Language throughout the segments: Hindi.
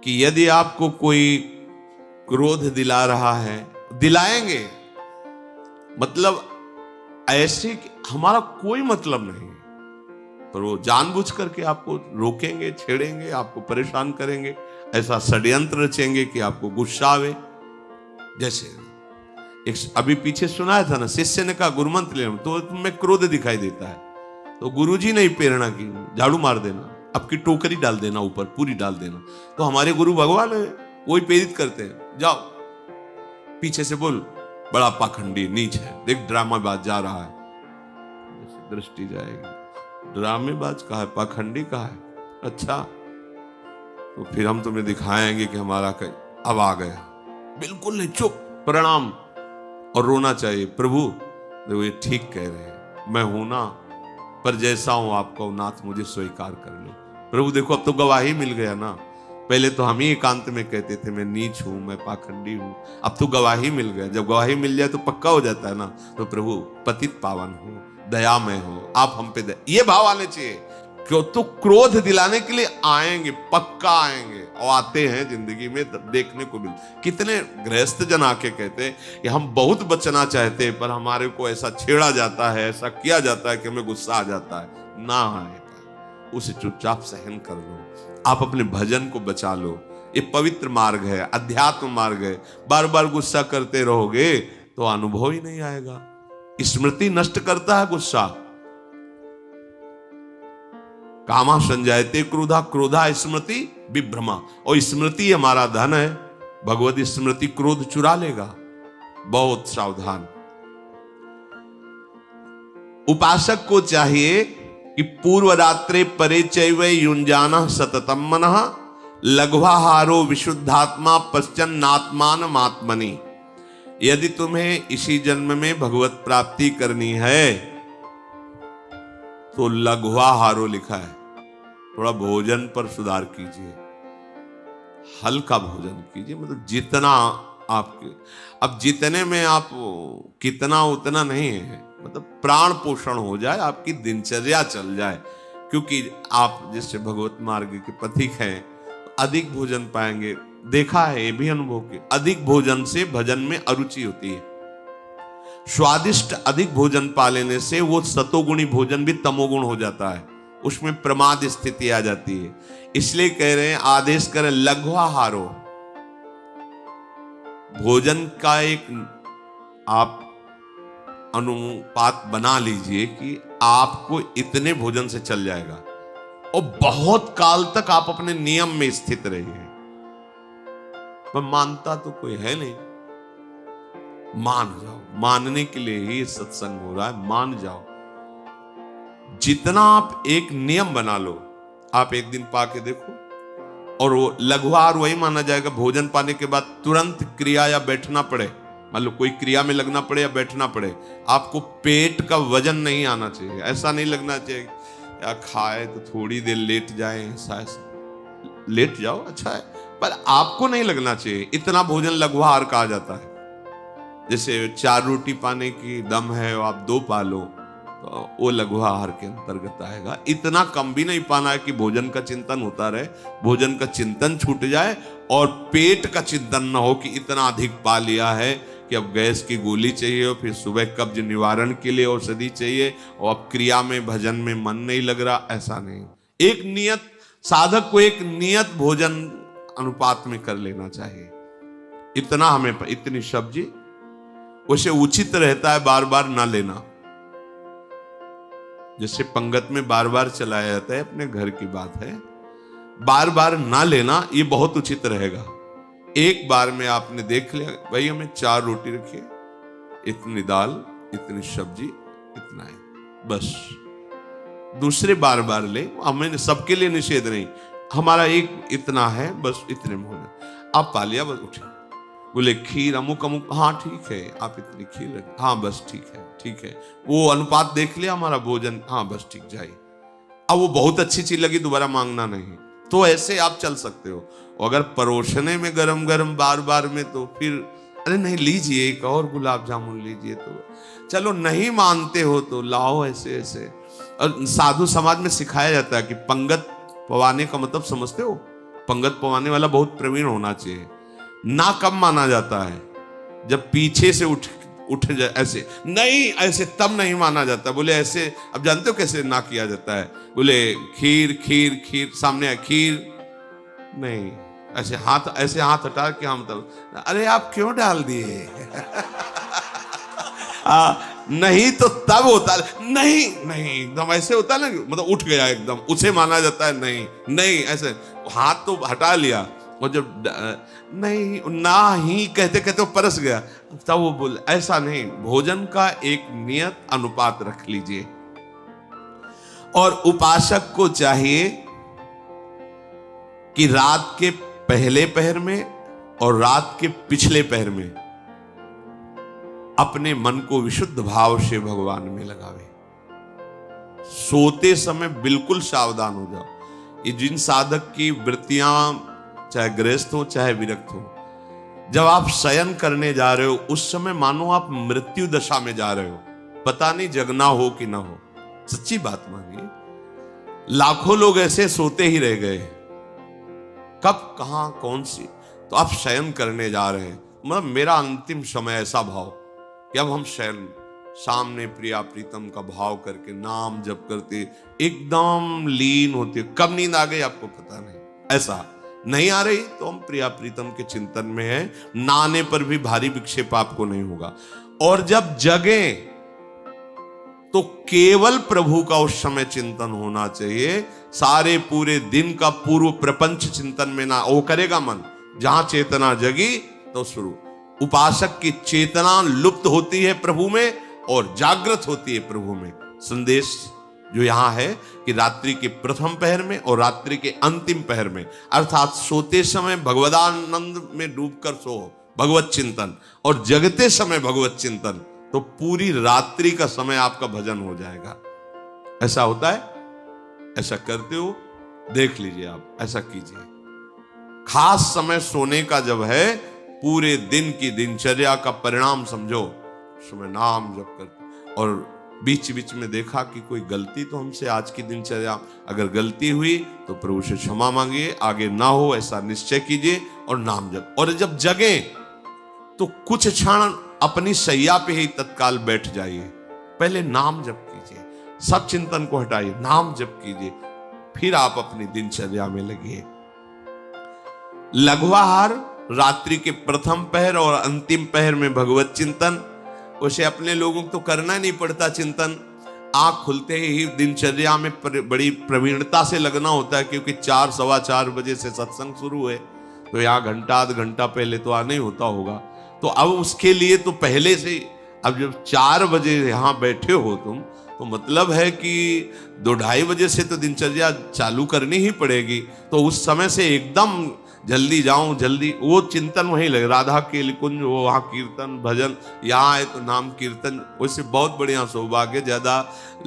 कि यदि आपको कोई क्रोध दिला रहा है, दिलाएंगे, मतलब ऐसे कि हमारा कोई मतलब नहीं है, पर वो जानबूझ करके आपको रोकेंगे, छेड़ेंगे, आपको परेशान करेंगे, ऐसा षड्यंत्र रचेंगे कि आपको गुस्सा आवे। जैसे एक अभी पीछे सुनाया था ना, शिष्य ने कहा गुरुमंत्र ले, तो तुम्हें क्रोध दिखाई देता है, तो गुरुजी ने ही प्रेरणा की, झाड़ू मार देना, आपकी टोकरी डाल देना, ऊपर पूरी डाल देना। तो हमारे गुरु भगवान है, वही प्रेरित करते हैं, जाओ पीछे से बोल, बड़ा पाखंडी नीच है, देख ड्रामाबाज जा रहा है। जैसे दृष्टि जाएगी, ड्रामेबाज कहा है, पाखंडी कहा है, अच्छा तो फिर हम तुम्हें दिखाएंगे कि हमारा अब आ गया। बिल्कुल नहीं, चुप, प्रणाम, और रोना चाहिए, प्रभु देखो ये ठीक कह रहे हैं, मैं हूं ना, पर जैसा हूं आपका नाथ मुझे स्वीकार कर लो। प्रभु देखो अब तो गवाही मिल गया ना, पहले तो हम ही एकांत में कहते थे मैं नीच हूं, मैं पाखंडी हूं, अब तो गवाही मिल गया। जब गवाही मिल जाए तो पक्का हो जाता है ना, तो प्रभु पतित पावन हो, दयामय हो, आप हम पे ये भाव आने चाहिए। क्यों? तो क्रोध दिलाने के लिए आएंगे, पक्का आएंगे, और आते हैं जिंदगी में देखने को मिल। कितने गृहस्थ जन आके कहते हैं कि हम बहुत बचना चाहते हैं, पर हमारे को ऐसा छेड़ा जाता है, ऐसा किया जाता है कि हमें गुस्सा आ जाता है। ना आए, उसे चुपचाप सहन कर लो, आप अपने भजन को बचा लो। ये पवित्र मार्ग है, अध्यात्म मार्ग है। बार बार गुस्सा करते रहोगे तो अनुभव ही नहीं आएगा। स्मृति नष्ट करता है गुस्सा। कामा संजायते क्रोधा, क्रोधा स्मृति विभ्रमा, और स्मृति हमारा धन है। भगवत स्मृति क्रोध चुरा लेगा, बहुत सावधान। उपासक को चाहिए कि पूर्व रात्रे परे चैव युंजाना सततम मनः, लघ्वाहारो विशुद्धात्मा पश्चन्नात्मान आत्मनि। यदि तुम्हें इसी जन्म में भगवत प्राप्ति करनी है तो लघ्वाहारो लिखा है, थोड़ा भोजन पर सुधार कीजिए, हल्का भोजन कीजिए, मतलब जितना आपके, अब जितने में आप कितना उतना नहीं है, मतलब प्राण पोषण हो जाए, आपकी दिनचर्या चल जाए। क्योंकि आप जैसे भगवत मार्ग के पथिक हैं, अधिक भोजन पाएंगे। देखा है ये भी अनुभव के, अधिक भोजन से भजन में अरुचि होती है। स्वादिष्ट अधिक भोजन पा लेने से वो सतोगुणी भोजन भी तमोगुण हो जाता है, उसमें प्रमाद स्थिति आ जाती है। इसलिए कह रहे हैं, आदेश करें लघ्वाहारो, भोजन का एक आप अनुपात बना लीजिए कि आपको इतने भोजन से चल जाएगा, और बहुत काल तक आप अपने नियम में स्थित रहिए। पर मानता तो कोई है नहीं, मान जाओ, मानने के लिए ही सत्संग हो रहा है, मान जाओ। जितना आप एक नियम बना लो, आप एक दिन पाके देखो, और वो लघुआहार वही माना जाएगा भोजन पाने के बाद तुरंत क्रिया या बैठना पड़े, मतलब कोई क्रिया में लगना पड़े या बैठना पड़े, आपको पेट का वजन नहीं आना चाहिए। ऐसा नहीं लगना चाहिए या खाए तो थोड़ी देर लेट जाए, ऐसा लेट जाओ अच्छा है, पर आपको नहीं लगना चाहिए। इतना भोजन लघुआहार कहा जाता है। जैसे 4 रोटी पाने की दम है और आप 2 पा लो, तो वो लघुआहार के अंतर्गत आएगा। इतना कम भी नहीं पाना है कि भोजन का चिंतन होता रहे, भोजन का चिंतन छूट जाए, और पेट का चिंतन ना हो कि इतना अधिक पा लिया है कि अब गैस की गोली चाहिए, और फिर सुबह कब्ज निवारण के लिए औषधि चाहिए, और अब क्रिया में भजन में मन नहीं लग रहा। ऐसा नहीं, एक नियत, साधक को एक नियत भोजन अनुपात में कर लेना चाहिए। इतना हमें, इतनी सब्जी, उसे उचित रहता है बार बार ना लेना। जैसे पंगत में बार बार चलाया जाता है, अपने घर की बात है, बार बार ना लेना, ये बहुत उचित रहेगा। एक बार में आपने देख लिया, भाई हमें 4 रोटी रखिए, इतनी दाल, इतनी सब्जी, इतना है, बस। दूसरे बार बार ले, हमें सबके लिए निषेध नहीं, हमारा एक इतना है, बस इतने में होना। आप पा लिया, बस उठे, बोले खीर अमुक अमुक, हाँ ठीक है, आप इतनी खीर रखें, हाँ बस ठीक है, ठीक है। वो अनुपात देख लिया हमारा भोजन, हाँ बस ठीक, जाइए। अब वो बहुत अच्छी चीज लगी, दोबारा मांगना नहीं, तो ऐसे आप चल सकते हो। अगर परोसने में गरम गरम बार बार में, तो फिर अरे नहीं लीजिए, एक और गुलाब जामुन लीजिए, तो चलो नहीं मानते हो तो लाओ, ऐसे ऐसे। और साधु समाज में सिखाया जाता है कि पंगत पवाने का मतलब समझते हो, पंगत पवाने वाला बहुत प्रवीण होना चाहिए। ना कब माना जाता है? जब पीछे से उठ जाए, ऐसे नहीं, ऐसे तब नहीं माना जाता। बोले ऐसे, अब जानते हो कैसे ना किया जाता है? बोले खीर खीर खीर, सामने है खीर, नहीं, ऐसे हाथ हटा के हम तब, अरे आप क्यों डाल दिए? नहीं तो तब होता, नहीं नहीं, एकदम ऐसे होता है ना, मतलब उठ गया एकदम, उसे माना जाता है। नहीं नहीं, ऐसे हाथ तो हटा लिया, और जब नहीं ना ही कहते कहते वो परस गया, तब वो बोले ऐसा नहीं। भोजन का एक नियत अनुपात रख लीजिए। और उपासक को चाहिए कि रात के पहले पहर में और रात के पिछले पहर में अपने मन को विशुद्ध भाव से भगवान में लगावे। सोते समय बिल्कुल सावधान हो जाओ। ये जिन साधक की वृत्तियां चाहे गृहस्थ हो चाहे विरक्त हो, जब आप शयन करने जा रहे हो उस समय मानो आप मृत्यु दशा में जा रहे हो, पता नहीं जगना हो कि ना हो। सच्ची बात मानिए, लाखों लोग ऐसे सोते ही रह गए, कब कहां कौन सी, तो आप शयन करने जा रहे हैं। मतलब मेरा अंतिम समय ऐसा भाव कि अब हम शयन, सामने प्रिया प्रीतम का भाव करके नाम जप करते एकदम लीन होते। कब नींद आ गई आपको पता नहीं। ऐसा नहीं आ रही तो हम प्रिया प्रीतम के चिंतन में हैं, नाने पर भी भारी विक्षेप आपको नहीं होगा। और जब जगे तो केवल प्रभु का उस समय चिंतन होना चाहिए। सारे पूरे दिन का पूर्व प्रपंच चिंतन में ना, वो करेगा मन। जहां चेतना जगी तो शुरू। उपासक की चेतना लुप्त होती है प्रभु में और जागृत होती है प्रभु में। संदेश जो यहां है कि रात्रि के प्रथम पहर में और रात्रि के अंतिम पहर में, अर्थात सोते समय भगवदानंद में डूबकर सो, भगवत चिंतन, और जगते समय भगवत चिंतन, तो पूरी रात्रि का समय आपका भजन हो जाएगा। ऐसा होता है? ऐसा करते हो? देख लीजिए, आप ऐसा कीजिए। खास समय सोने का जब है, पूरे दिन की दिनचर्या का परिणाम समझो, उसमें नाम जप कर, और बीच बीच में देखा कि कोई गलती तो हमसे आज की दिनचर्या, अगर गलती हुई तो प्रभु से क्षमा मांगिए, आगे ना हो ऐसा निश्चय कीजिए और नाम जप। और जब जगे तो कुछ क्षण अपनी सैया पे ही तत्काल बैठ जाइए, पहले नाम जप कीजिए, सब चिंतन को हटाइए, नाम जप कीजिए, फिर आप अपनी दिनचर्या में लगिए। लघुआहार रात्रि के प्रथम पहर और अंतिम पहर में भगवत चिंतन, उसे अपने लोगों को तो करना नहीं पड़ता चिंतन, आंख खुलते ही दिनचर्या में बड़ी प्रवीणता से लगना होता है, क्योंकि 4 सवा 4 बजे से सत्संग शुरू है, तो यहाँ घंटा आध घंटा पहले तो आना ही होता होगा। तो अब उसके लिए तो पहले से, अब जब 4 बजे यहाँ बैठे हो तुम, तो मतलब है कि 2-2:30 बजे से तो दिनचर्या चालू करनी ही पड़ेगी। तो उस समय से एकदम जल्दी जाऊं, जल्दी, वो चिंतन वहीं लगे। राधा के कुंज, वो वहाँ कीर्तन भजन, यहाँ है तो नाम कीर्तन, वैसे बहुत बढ़िया सौभाग्य। ज्यादा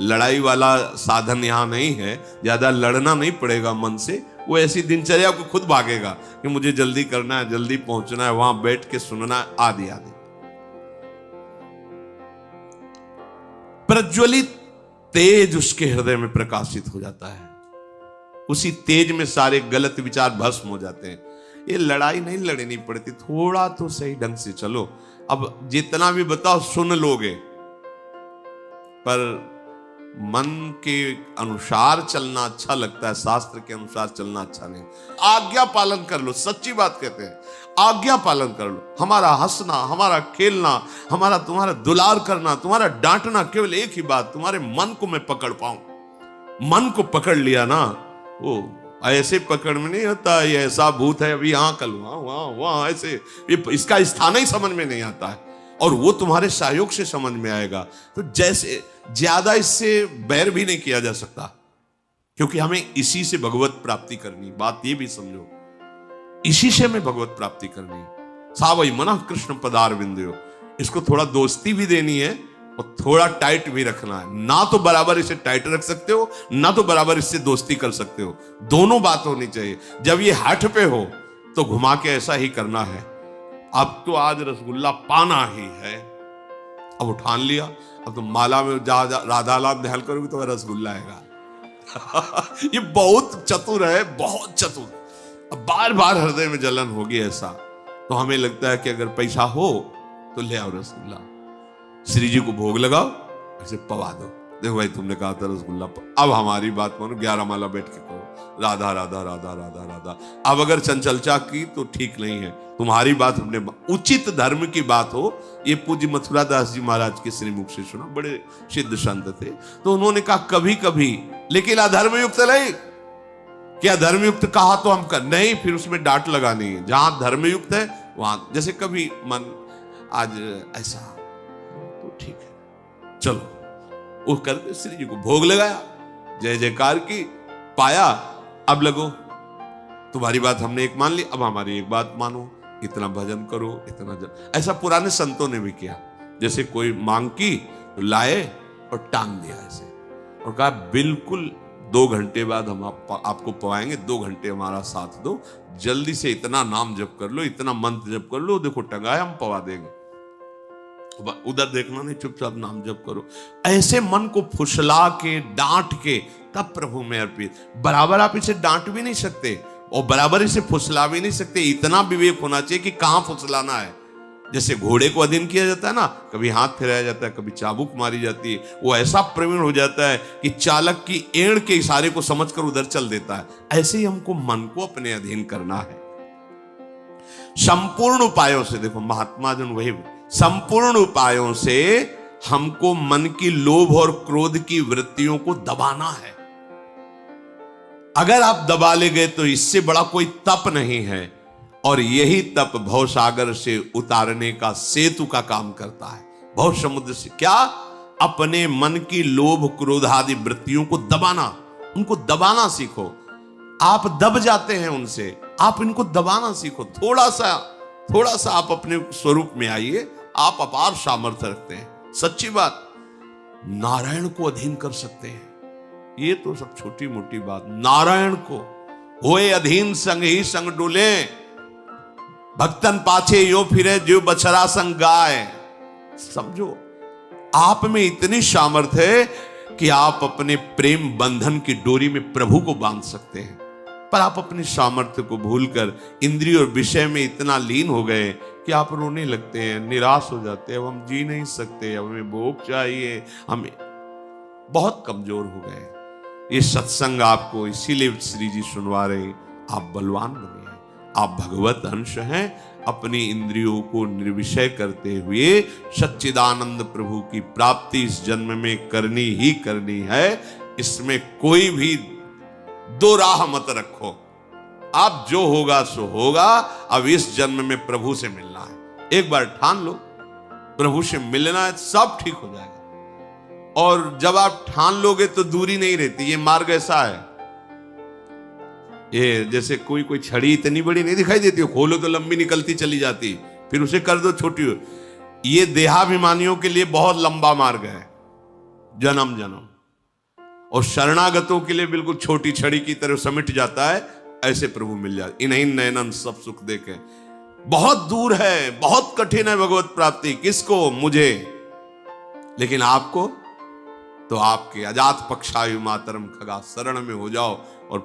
लड़ाई वाला साधन यहाँ नहीं है, ज्यादा लड़ना नहीं पड़ेगा मन से। वो ऐसी दिनचर्या को खुद भागेगा कि मुझे जल्दी करना है, जल्दी पहुंचना है, वहां बैठ के सुनना है, आदि आदि। प्रज्वलित तेज उसके हृदय में प्रकाशित हो जाता है, उसी तेज में सारे गलत विचार भस्म हो जाते हैं। ये लड़ाई नहीं लड़नी पड़ती, थोड़ा तो सही ढंग से चलो। अब जितना भी बताओ सुन लोगे, पर मन के अनुसार चलना अच्छा लगता है, शास्त्र के अनुसार चलना अच्छा नहीं। आज्ञा पालन कर लो, सच्ची बात कहते हैं, आज्ञा पालन कर लो। हमारा हंसना, हमारा खेलना, हमारा तुम्हारा दुलार करना, तुम्हारा डांटना, केवल एक ही बात, तुम्हारे मन को मैं पकड़ पाऊं। मन को पकड़ लिया ना, वो ऐसे पकड़ में नहीं होता, ये ऐसा भूत है, अभी यहाँ कल वहां ऐसे, इसका स्थान ही समझ में नहीं आता है, और वो तुम्हारे सहयोग से समझ में आएगा। तो जैसे ज्यादा इससे बैर भी नहीं किया जा सकता, क्योंकि हमें इसी से भगवत प्राप्ति करनी। बात ये भी समझो, इसी से हमें भगवत प्राप्ति करनी। सावई मना कृष्ण पदार विंदयो, इसको थोड़ा दोस्ती भी देनी है और थोड़ा टाइट भी रखना है। ना तो बराबर इसे टाइट रख सकते हो, ना तो बराबर इससे दोस्ती कर सकते हो, दोनों बात होनी चाहिए। जब ये हठ पे हो तो घुमा के ऐसा ही करना है, अब तो आज रसगुल्ला पाना ही है, अब उठान लिया, अब तो माला में राधा लाभ ध्यान करोगे तो रसगुल्ला आएगा। ये बहुत चतुर है, बहुत चतुर। अब बार बार हृदय में जलन होगी ऐसा, तो हमें लगता है कि अगर पैसा हो तो ले आओ रसगुल्ला, श्री जी को भोग लगाओ, ऐसे पवा दो। देखो भाई तुमने कहा था रसगुल्ला, अब हमारी बात मानो, 11 माला बैठ के कहो राधा राधा राधा राधा राधा। अब अगर चंचलचा की तो ठीक नहीं है, तुम्हारी बात हमने, उचित धर्म की बात हो। ये पूज्य मथुरा दास जी महाराज के श्रीमुख से सुना, बड़े सिद्ध संत थे, तो उन्होंने कहा कभी कभी, लेकिन अधर्मयुक्त नहीं। क्या धर्मयुक्त कहा तो हम कर नहीं, फिर उसमें डांट लगानी है। जहां धर्मयुक्त है वहां, जैसे कभी मन आज ऐसा तो ठीक है, चलो वो करते, श्री जी को भोग लगाया, जय जयकार की, पाया। अब लगो तुम्हारी बात हमने एक मान ली, अब हमारी एक बात मानो, इतना भजन करो, इतना ऐसा पुराने संतों ने भी किया। जैसे कोई मांग की तो लाए और टांग दिया ऐसे, और कहा बिल्कुल 2 घंटे बाद हम आपको पवाएंगे, 2 घंटे हमारा साथ दो, जल्दी से इतना नाम जप कर लो, इतना मंत्र जप कर लो, देखो टंगाए हम पवा देंगे। उधर देखना नहीं, चुपचाप नाम जप करो। ऐसे मन को फुसला के डांट के तब प्रभु में अर्पित। बराबर आप इसे डांट भी नहीं सकते और बराबर इसे फुसला भी नहीं सकते। इतना विवेक होना चाहिए कि कहां फुसलाना है। जैसे घोड़े को अधीन किया जाता है ना, कभी हाथ फिराया जाता है, कभी चाबुक मारी जाती है, वो ऐसा प्रवीण हो जाता है कि चालक की एड़ के इशारे को समझकर उधर चल देता है। ऐसे ही हमको मन को अपने अधीन करना है संपूर्ण उपायों से। देखो महात्मा जन वही, संपूर्ण उपायों से हमको मन की लोभ और क्रोध की वृत्तियों को दबाना है। अगर आप दबा ले गए तो इससे बड़ा कोई तप नहीं है, और यही तप भवसागर से उतारने का सेतु का काम करता है। भव समुद्र से क्या, अपने मन की लोभ क्रोध आदि वृत्तियों को दबाना, उनको दबाना सीखो। आप दब जाते हैं उनसे, आप इनको दबाना सीखो। थोड़ा सा आप अपने स्वरूप में आइए, आप अपार सामर्थ्य रखते हैं। सच्ची बात, नारायण को अधीन कर सकते हैं। ये तो सब छोटी मोटी बात, नारायण को होए अधीन संग ही संग डोले, भक्तन पाछे यो फिरे जो बछड़ा संग गाय। समझो, आप में इतनी सामर्थ्य है कि आप अपने प्रेम बंधन की डोरी में प्रभु को बांध सकते हैं। पर आप अपनी सामर्थ्य को भूलकर इंद्रिय और विषय में इतना लीन हो गए कि आप रोने लगते हैं, निराश हो जाते हैं। अब हम जी नहीं सकते, अब हमें भोग चाहिए, हमें बहुत कमजोर हो गए। ये सत्संग आपको इसीलिए श्री जी सुनवा रहे, आप बलवान बने, आप भगवत अंश हैं। अपनी इंद्रियों को निर्विषय करते हुए सच्चिदानंद प्रभु की प्राप्ति इस जन्म में करनी ही करनी है। इसमें कोई भी दो राह मत रखो। आप जो होगा सो होगा। अब इस जन्म में प्रभु से मिलना है, एक बार ठान लो, प्रभु से मिलना है, सब ठीक हो जाएगा। और जब आप ठान लोगे तो दूरी नहीं रहती। ये मार्ग ऐसा है, ये जैसे कोई छड़ी इतनी बड़ी नहीं दिखाई देती हो, खोलो तो लंबी निकलती चली जाती, फिर उसे कर दो छोटी हो। ये देहाभिमानियों के लिए बहुत लंबा मार्ग है, जन्म जन्म। और शरणागतों के लिए बिल्कुल छोटी छड़ी की तरह समिट जाता है। ऐसे प्रभु मिल जाए, इन्हीं नयनन सब सुख देखे। बहुत दूर है, बहुत कठिन है भगवत प्राप्ति। किसको? मुझे। लेकिन आपको तो आपके अजात पक्षायु मातरम खगा शरण में हो जाओ और